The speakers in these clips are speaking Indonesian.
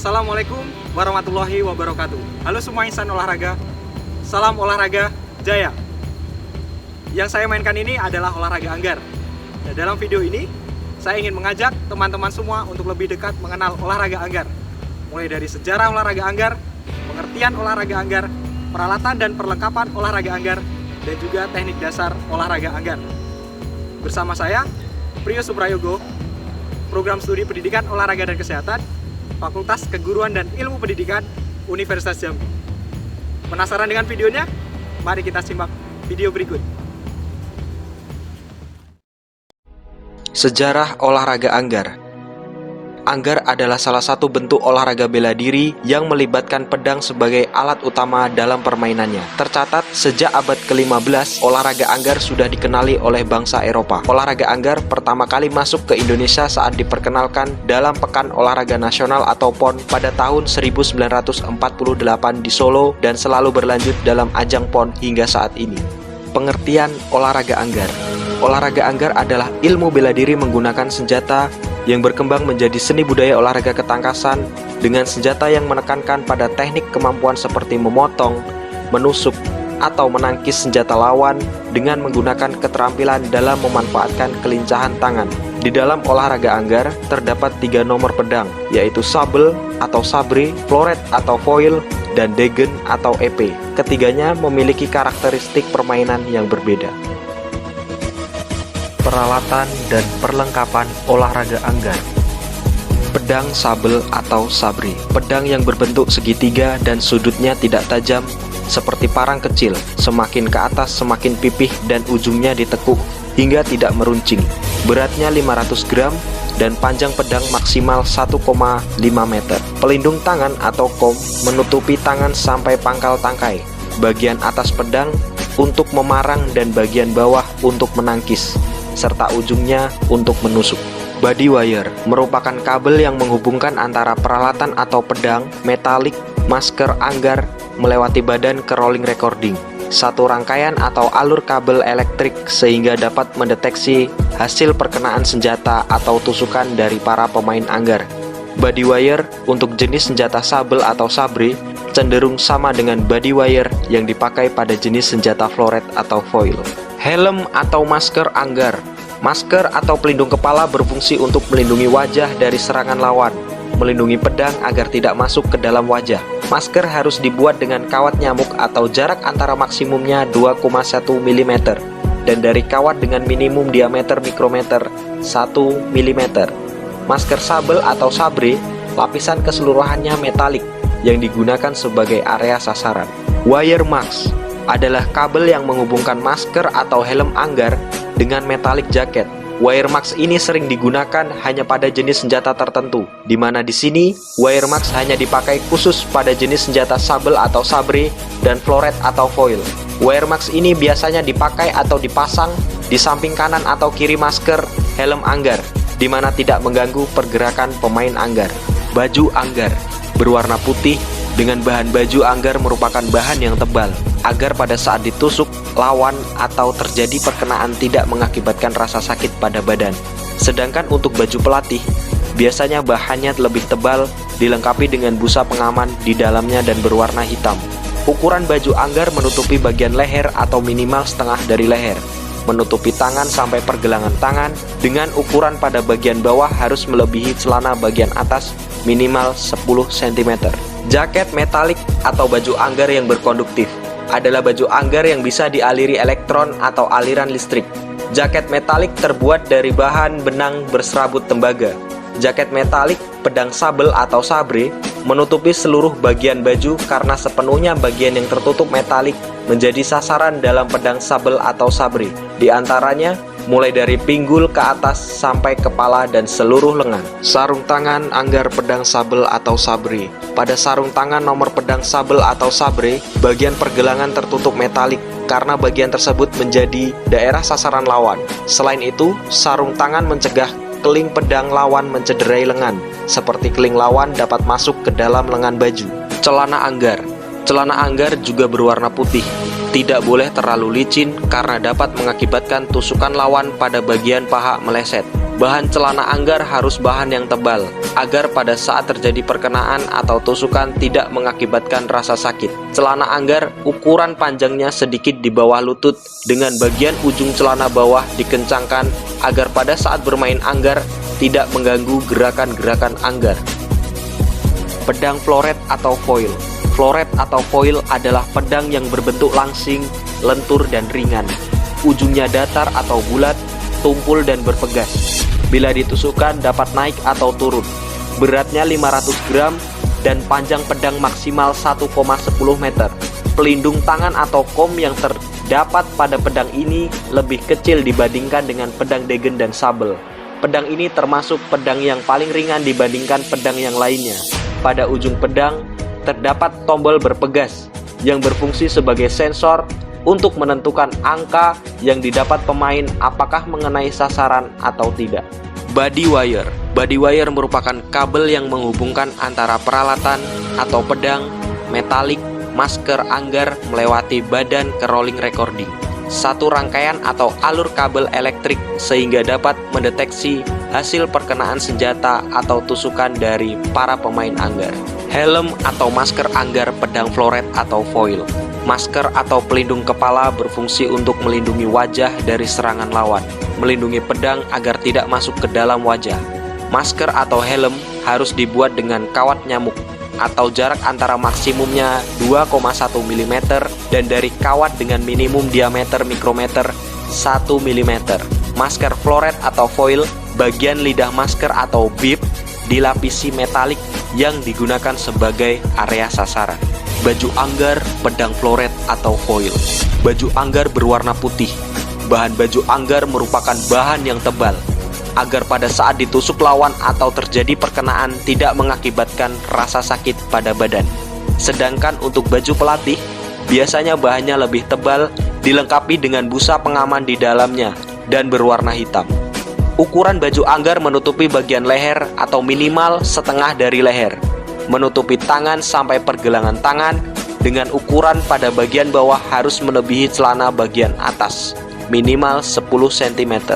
Assalamualaikum warahmatullahi wabarakatuh. Halo semua insan olahraga, salam olahraga jaya. Yang saya mainkan ini adalah olahraga anggar. Nah, dalam video ini, saya ingin mengajak teman-teman semua untuk lebih dekat mengenal olahraga anggar. Mulai dari sejarah olahraga anggar, pengertian olahraga anggar, peralatan dan perlengkapan olahraga anggar, dan juga teknik dasar olahraga anggar. Bersama saya, Priyo Suprayogo, Program Studi Pendidikan Olahraga dan Kesehatan, Fakultas Keguruan dan Ilmu Pendidikan, Universitas Jambi. Penasaran dengan videonya? Mari kita simak video berikut. Sejarah olahraga anggar. Anggar adalah salah satu bentuk olahraga bela diri yang melibatkan pedang sebagai alat utama dalam permainannya. Tercatat, sejak abad ke-15, olahraga anggar sudah dikenali oleh bangsa Eropa. Olahraga anggar pertama kali masuk ke Indonesia saat diperkenalkan dalam Pekan Olahraga Nasional atau PON pada tahun 1948 di Solo dan selalu berlanjut dalam ajang PON hingga saat ini. Pengertian olahraga anggar. Olahraga anggar adalah ilmu bela diri menggunakan senjata yang berkembang menjadi seni budaya olahraga ketangkasan dengan senjata yang menekankan pada teknik kemampuan seperti memotong, menusuk, atau menangkis senjata lawan dengan menggunakan keterampilan dalam memanfaatkan kelincahan tangan. Di dalam olahraga anggar terdapat 3 nomor pedang, yaitu sabel atau sabre, floret atau foil, dan degen atau epee. Ketiganya memiliki karakteristik permainan yang berbeda. Peralatan dan perlengkapan olahraga anggar. Pedang sabel atau sabre. Pedang yang berbentuk segitiga dan sudutnya tidak tajam seperti parang kecil. Semakin ke atas semakin pipih dan ujungnya ditekuk hingga tidak meruncing. Beratnya 500 gram dan panjang pedang maksimal 1,5 meter. Pelindung tangan atau kom menutupi tangan sampai pangkal tangkai. Bagian atas pedang untuk memarang dan bagian bawah untuk menangkis, serta ujungnya untuk menusuk. Body wire merupakan kabel yang menghubungkan antara peralatan atau pedang, metalik, masker anggar melewati badan ke rolling recording. Satu rangkaian atau alur kabel elektrik sehingga dapat mendeteksi hasil perkenaan senjata atau tusukan dari para pemain anggar. Body wire untuk jenis senjata sabel atau sabre cenderung sama dengan body wire yang dipakai pada jenis senjata floret atau foil. Helm atau masker anggar. Masker atau pelindung kepala berfungsi untuk melindungi wajah dari serangan lawan, melindungi pedang agar tidak masuk ke dalam wajah. Masker harus dibuat dengan kawat nyamuk atau jarak antara maksimumnya 2,1 mm dan dari kawat dengan minimum diameter mikrometer 1 mm. Masker sabel atau sabre, lapisan keseluruhannya metalik yang digunakan sebagai area sasaran. Wire mask adalah kabel yang menghubungkan masker atau helm anggar dengan metalik jaket. Wire mask ini sering digunakan hanya pada jenis senjata tertentu, di mana di sini wire mask hanya dipakai khusus pada jenis senjata sabel atau sabre dan floret atau foil. Wire mask ini biasanya dipakai atau dipasang di samping kanan atau kiri masker helm anggar, di mana tidak mengganggu pergerakan pemain anggar. Baju anggar berwarna putih dengan bahan baju anggar merupakan bahan yang tebal agar pada saat ditusuk lawan atau terjadi perkenaan tidak mengakibatkan rasa sakit pada badan. Sedangkan untuk baju pelatih biasanya bahannya lebih tebal, dilengkapi dengan busa pengaman di dalamnya dan berwarna hitam. Ukuran baju anggar menutupi bagian leher atau minimal setengah dari leher, menutupi tangan sampai pergelangan tangan, dengan ukuran pada bagian bawah harus melebihi celana bagian atas minimal 10 cm. Jaket metalik atau baju anggar yang berkonduktif adalah baju anggar yang bisa dialiri elektron atau aliran listrik. Jaket metalik terbuat dari bahan benang berserabut tembaga. Jaket metalik pedang sabel atau sabre menutupi seluruh bagian baju karena sepenuhnya bagian yang tertutup metalik menjadi sasaran dalam pedang sabel atau sabre. Di antaranya mulai dari pinggul ke atas sampai kepala dan seluruh lengan. Sarung tangan anggar pedang sabel atau sabre. Pada sarung tangan nomor pedang sabel atau sabre, bagian pergelangan tertutup metalik karena bagian tersebut menjadi daerah sasaran lawan. Selain itu, sarung tangan mencegah keling pedang lawan mencederai lengan, seperti keling lawan dapat masuk ke dalam lengan baju. Celana anggar. Celana anggar juga berwarna putih Tidak boleh terlalu licin karena dapat mengakibatkan tusukan lawan pada bagian paha meleset. Bahan celana anggar harus bahan yang tebal, agar pada saat terjadi perkenaan atau tusukan tidak mengakibatkan rasa sakit. Celana anggar ukuran panjangnya sedikit di bawah lutut, dengan bagian ujung celana bawah dikencangkan agar pada saat bermain anggar tidak mengganggu gerakan-gerakan anggar. Pedang floret atau foil. Floret atau foil adalah pedang yang berbentuk langsing, lentur dan ringan. Ujungnya datar atau bulat, tumpul dan berpegas. Bila ditusukkan dapat naik atau turun. Beratnya 500 gram dan panjang pedang maksimal 1,10 meter. Pelindung tangan atau kom yang terdapat pada pedang ini lebih kecil dibandingkan dengan pedang degen dan sabel. Pedang ini termasuk pedang yang paling ringan dibandingkan pedang yang lainnya. Pada ujung pedang terdapat tombol berpegas yang berfungsi sebagai sensor untuk menentukan angka yang didapat pemain apakah mengenai sasaran atau tidak. Body wire. Body wire merupakan kabel yang menghubungkan antara peralatan atau pedang, metalik, masker anggar melewati badan ke rolling recording. Satu rangkaian atau alur kabel elektrik sehingga dapat mendeteksi hasil perkenaan senjata atau tusukan dari para pemain anggar. Helm atau masker anggar pedang floret atau foil. Masker atau pelindung kepala berfungsi untuk melindungi wajah dari serangan lawan, melindungi pedang agar tidak masuk ke dalam wajah. Masker atau helm harus dibuat dengan kawat nyamuk atau jarak antara maksimumnya 2,1 mm dan dari kawat dengan minimum diameter mikrometer 1 mm. Masker floret atau foil, bagian lidah masker atau bib dilapisi metalik yang digunakan sebagai area sasaran. Baju anggar pedang floret atau foil. Baju anggar berwarna putih. Bahan baju anggar merupakan bahan yang tebal, agar pada saat ditusuk lawan atau terjadi perkenaan tidak mengakibatkan rasa sakit pada badan. Sedangkan untuk baju pelatih, biasanya bahannya lebih tebal, dilengkapi dengan busa pengaman di dalamnya, dan berwarna hitam. Ukuran baju anggar menutupi bagian leher atau minimal setengah dari leher, menutupi tangan sampai pergelangan tangan, dengan ukuran pada bagian bawah harus melebihi celana bagian atas, minimal 10 cm.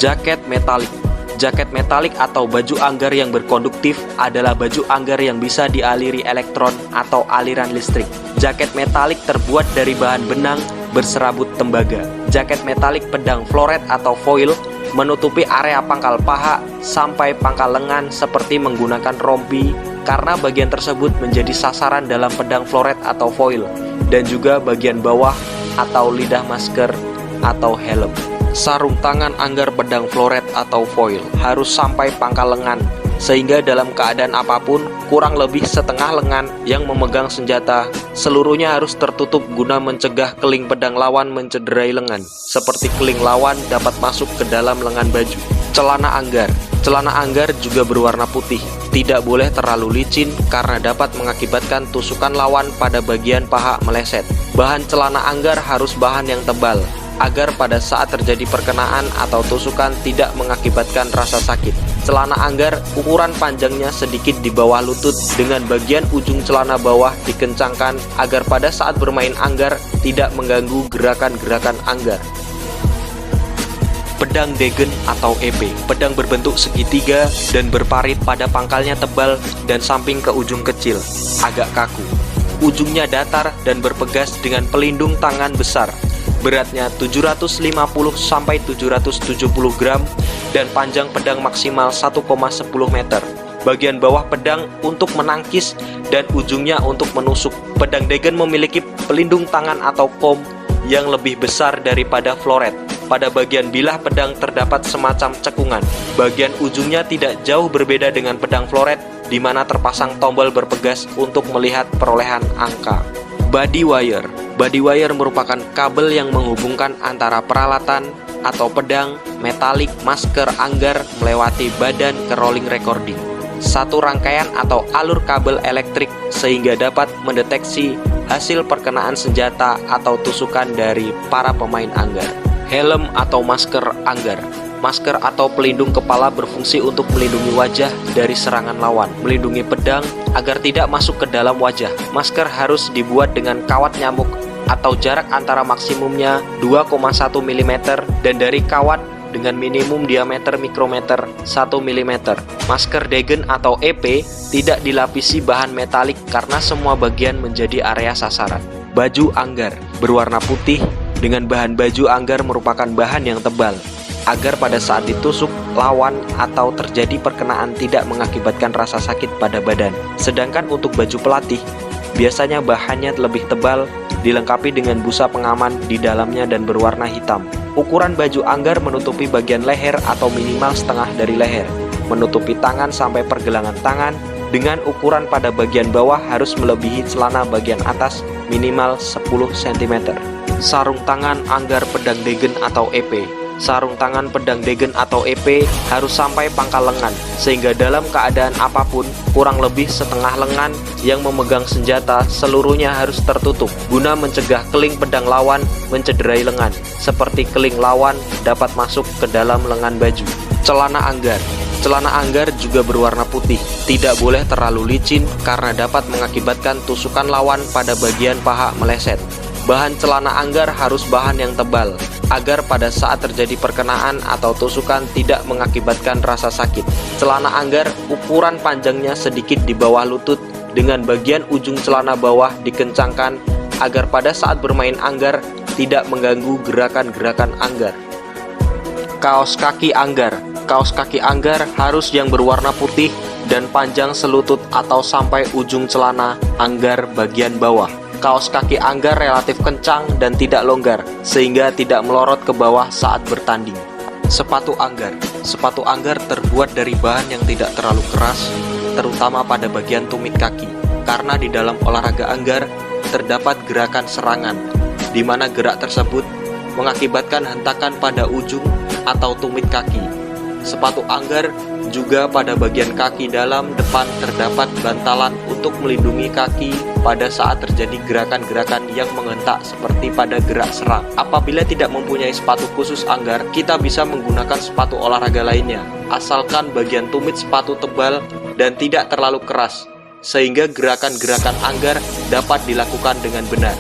Jaket metalik. Jaket metalik atau baju anggar yang berkonduktif adalah baju anggar yang bisa dialiri elektron atau aliran listrik. Jaket metalik terbuat dari bahan benang berserabut tembaga. Jaket metalik pedang floret atau foil menutupi area pangkal paha sampai pangkal lengan seperti menggunakan rompi, karena bagian tersebut menjadi sasaran dalam pedang floret atau foil, dan juga bagian bawah atau lidah masker atau helm. Sarung tangan anggar pedang floret atau foil harus sampai pangkal lengan, sehingga dalam keadaan apapun kurang lebih setengah lengan yang memegang senjata seluruhnya harus tertutup guna mencegah keling pedang lawan mencederai lengan, seperti keling lawan dapat masuk ke dalam lengan baju. Celana anggar. Celana anggar juga berwarna putih, tidak boleh terlalu licin karena dapat mengakibatkan tusukan lawan pada bagian paha meleset. Bahan celana anggar harus bahan yang tebal, agar pada saat terjadi perkenaan atau tusukan tidak mengakibatkan rasa sakit. Celana anggar ukuran panjangnya sedikit di bawah lutut, dengan bagian ujung celana bawah dikencangkan agar pada saat bermain anggar tidak mengganggu gerakan-gerakan anggar. Pedang degen atau EP. Pedang berbentuk segitiga dan berparit, pada pangkalnya tebal dan samping ke ujung kecil, agak kaku. Ujungnya datar dan berpegas dengan pelindung tangan besar. Beratnya 750 sampai 770 gram dan panjang pedang maksimal 1,10 meter. Bagian bawah pedang untuk menangkis dan ujungnya untuk menusuk. Pedang degen memiliki pelindung tangan atau kom yang lebih besar daripada floret. Pada bagian bilah pedang terdapat semacam cekungan. Bagian ujungnya tidak jauh berbeda dengan pedang floret, di mana terpasang tombol berpegas untuk melihat perolehan angka. Body wire. Body wire merupakan kabel yang menghubungkan antara peralatan atau pedang, metalik, masker anggar melewati badan ke rolling recording. Satu rangkaian atau alur kabel elektrik sehingga dapat mendeteksi hasil perkenaan senjata atau tusukan dari para pemain anggar. Helm atau masker anggar. Masker atau pelindung kepala berfungsi untuk melindungi wajah dari serangan lawan, melindungi pedang agar tidak masuk ke dalam wajah. Masker harus dibuat dengan kawat nyamuk atau jarak antara maksimumnya 2,1 mm dan dari kawat dengan minimum diameter mikrometer 1 mm. Masker Degen atau EP tidak dilapisi bahan metalik karena semua bagian menjadi area sasaran. Baju anggar berwarna putih dengan bahan baju anggar merupakan bahan yang tebal agar pada saat ditusuk lawan atau terjadi perkenaan tidak mengakibatkan rasa sakit pada badan. Sedangkan untuk baju pelatih biasanya bahannya lebih tebal, dilengkapi dengan busa pengaman di dalamnya dan berwarna hitam. Ukuran baju anggar menutupi bagian leher atau minimal setengah dari leher, menutupi tangan sampai pergelangan tangan, dengan ukuran pada bagian bawah harus melebihi celana bagian atas minimal 10 cm. Sarung tangan anggar pedang Degen atau EP. Sarung tangan pedang Degen atau EP harus sampai pangkal lengan, sehingga dalam keadaan apapun, kurang lebih setengah lengan yang memegang senjata seluruhnya harus tertutup, guna mencegah keling pedang lawan mencederai lengan, seperti keling lawan dapat masuk ke dalam lengan baju. Celana anggar. Celana anggar juga berwarna putih, tidak boleh terlalu licin karena dapat mengakibatkan tusukan lawan pada bagian paha meleset. Bahan celana anggar harus bahan yang tebal, agar pada saat terjadi perkenaan atau tusukan tidak mengakibatkan rasa sakit. Celana anggar ukuran panjangnya sedikit di bawah lutut, dengan bagian ujung celana bawah dikencangkan agar pada saat bermain anggar tidak mengganggu gerakan-gerakan anggar. Kaos kaki anggar. Kaos kaki anggar harus yang berwarna putih dan panjang selutut atau sampai ujung celana anggar bagian bawah. Kaos kaki anggar relatif kencang dan tidak longgar, sehingga tidak melorot ke bawah saat bertanding. Sepatu anggar. Sepatu anggar terbuat dari bahan yang tidak terlalu keras, terutama pada bagian tumit kaki, karena di dalam olahraga anggar terdapat gerakan serangan, di mana gerak tersebut mengakibatkan hentakan pada ujung atau tumit kaki. Sepatu anggar juga pada bagian kaki dalam depan terdapat bantalan untuk melindungi kaki pada saat terjadi gerakan-gerakan yang menghentak seperti pada gerak serang. Apabila tidak mempunyai sepatu khusus anggar, kita bisa menggunakan sepatu olahraga lainnya, asalkan bagian tumit sepatu tebal dan tidak terlalu keras, sehingga gerakan-gerakan anggar dapat dilakukan dengan benar.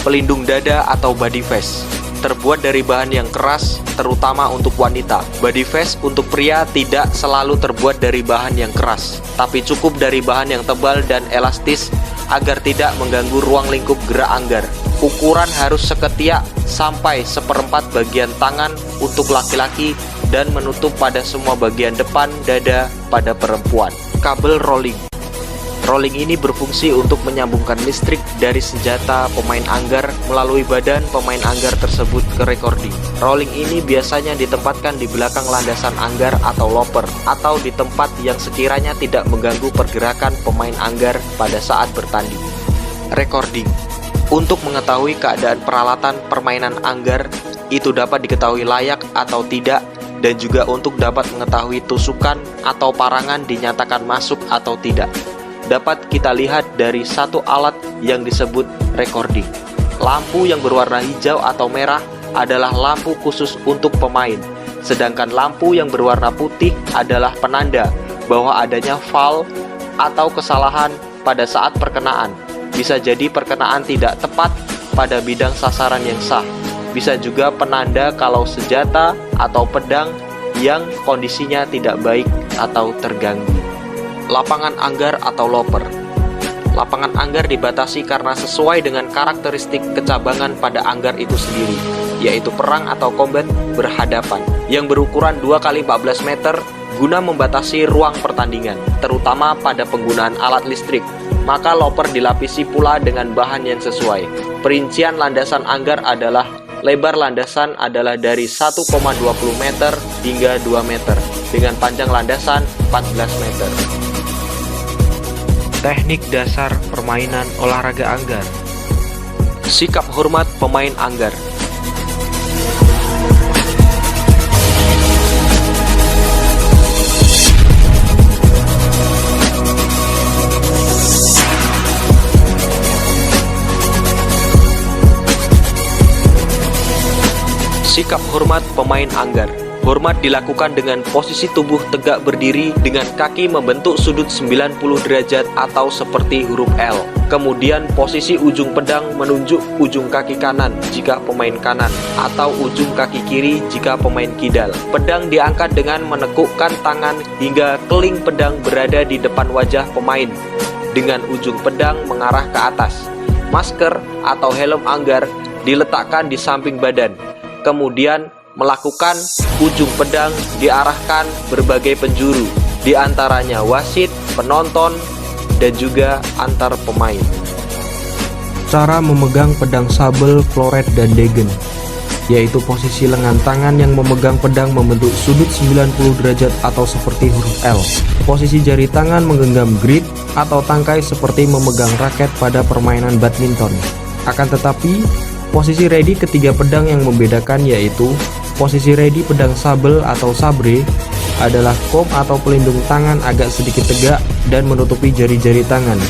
Pelindung dada atau body vest terbuat dari bahan yang keras, terutama untuk wanita. Body vest untuk pria tidak selalu terbuat dari bahan yang keras, tapi cukup dari bahan yang tebal dan elastis agar tidak mengganggu ruang lingkup gerak anggar. Ukuran harus seketiak sampai seperempat bagian tangan untuk laki-laki dan menutup pada semua bagian depan dada pada perempuan. Kabel rolling. Rolling ini berfungsi untuk menyambungkan listrik dari senjata pemain anggar melalui badan pemain anggar tersebut ke recording. Rolling ini biasanya ditempatkan di belakang landasan anggar atau loper, atau di tempat yang sekiranya tidak mengganggu pergerakan pemain anggar pada saat bertanding. Recording. Untuk mengetahui keadaan peralatan permainan anggar, itu dapat diketahui layak atau tidak, dan juga untuk dapat mengetahui tusukan atau parangan dinyatakan masuk atau tidak, dapat kita lihat dari satu alat yang disebut recording. Lampu yang berwarna hijau atau merah adalah lampu khusus untuk pemain, sedangkan lampu yang berwarna putih adalah penanda bahwa adanya foul atau kesalahan pada saat perkenaan. Bisa jadi perkenaan tidak tepat pada bidang sasaran yang sah. Bisa juga penanda kalau senjata atau pedang yang kondisinya tidak baik atau terganggu. Lapangan anggar atau loper. Lapangan anggar dibatasi karena sesuai dengan karakteristik kecabangan pada anggar itu sendiri, yaitu perang atau combat berhadapan, yang berukuran 2x14 meter guna membatasi ruang pertandingan, terutama pada penggunaan alat listrik. Maka loper dilapisi pula dengan bahan yang sesuai. Perincian landasan anggar adalah: lebar landasan adalah dari 1,20 meter hingga 2 meter, dengan panjang landasan 14 meter. Teknik dasar permainan olahraga anggar. Sikap hormat pemain anggar. Sikap hormat pemain anggar. hormat dilakukan dengan posisi tubuh tegak berdiri dengan kaki membentuk sudut 90 derajat atau seperti huruf L. Kemudian posisi ujung pedang menunjuk ujung kaki kanan jika pemain kanan atau ujung kaki kiri jika pemain kidal. Pedang diangkat dengan menekukkan tangan hingga keling pedang berada di depan wajah pemain dengan ujung pedang mengarah ke atas. Masker atau helm anggar diletakkan di samping badan. Kemudian melakukan ujung pedang diarahkan berbagai penjuru, di antaranya wasit, penonton, dan juga antar pemain. Cara memegang pedang sabel, floret, dan degen, yaitu posisi lengan tangan yang memegang pedang membentuk sudut 90 derajat atau seperti huruf L. Posisi jari tangan menggenggam grip atau tangkai seperti memegang raket pada permainan badminton. Akan tetapi, posisi ready ketiga pedang yang membedakan yaitu posisi ready pedang sabel atau sabre adalah kom atau pelindung tangan agak sedikit tegak dan menutupi jari-jari tangan.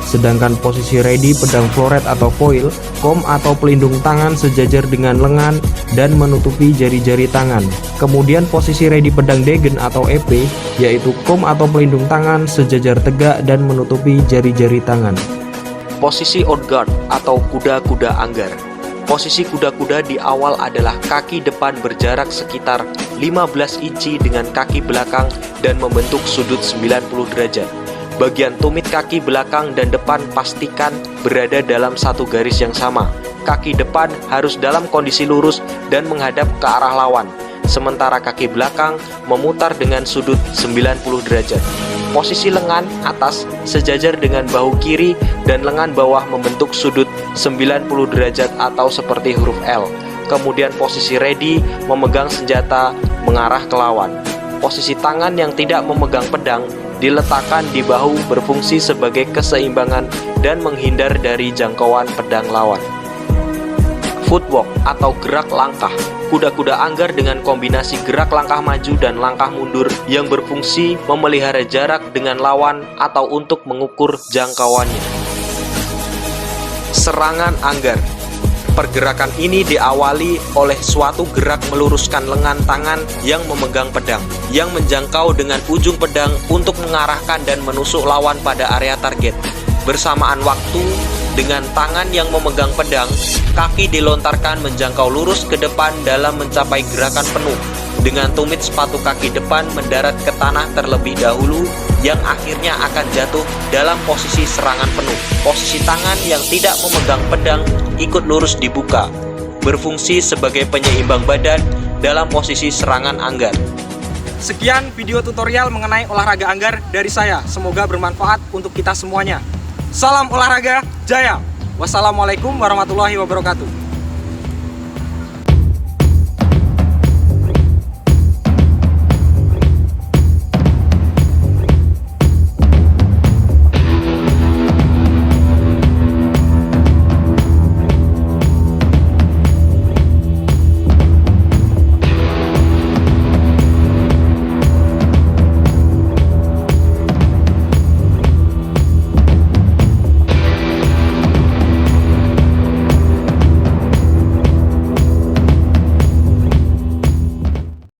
Sedangkan posisi ready pedang floret atau foil, kom atau pelindung tangan sejajar dengan lengan dan menutupi jari-jari tangan. Kemudian posisi ready pedang degen atau EP, yaitu kom atau pelindung tangan sejajar tegak dan menutupi jari-jari tangan. Posisi odd guard atau kuda-kuda anggar. Posisi kuda-kuda di awal adalah kaki depan berjarak sekitar 15 inci dengan kaki belakang dan membentuk sudut 90 derajat. Bagian tumit kaki belakang dan depan pastikan berada dalam satu garis yang sama. Kaki depan harus dalam kondisi lurus dan menghadap ke arah lawan, sementara kaki belakang memutar dengan sudut 90 derajat. Posisi lengan atas sejajar dengan bahu kiri dan lengan bawah membentuk sudut 90 derajat atau seperti huruf L. Kemudian posisi ready memegang senjata mengarah ke lawan. Posisi tangan yang tidak memegang pedang diletakkan di bahu berfungsi sebagai keseimbangan dan menghindar dari jangkauan pedang lawan. Footwork atau gerak langkah. Kuda-kuda anggar dengan kombinasi gerak langkah maju dan langkah mundur yang berfungsi memelihara jarak dengan lawan atau untuk mengukur jangkauannya. Serangan anggar. Pergerakan ini diawali oleh suatu gerak meluruskan lengan tangan yang memegang pedang, yang menjangkau dengan ujung pedang untuk mengarahkan dan menusuk lawan pada area target. Bersamaan waktu, dengan tangan yang memegang pedang, kaki dilontarkan menjangkau lurus ke depan dalam mencapai gerakan penuh. Dengan tumit sepatu kaki depan mendarat ke tanah terlebih dahulu, yang akhirnya akan jatuh dalam posisi serangan penuh. Posisi tangan yang tidak memegang pedang ikut lurus dibuka, berfungsi sebagai penyeimbang badan dalam posisi serangan anggar. Sekian video tutorial mengenai olahraga anggar dari saya. Semoga bermanfaat untuk kita semuanya. Salam olahraga jaya. Wassalamualaikum warahmatullahi wabarakatuh.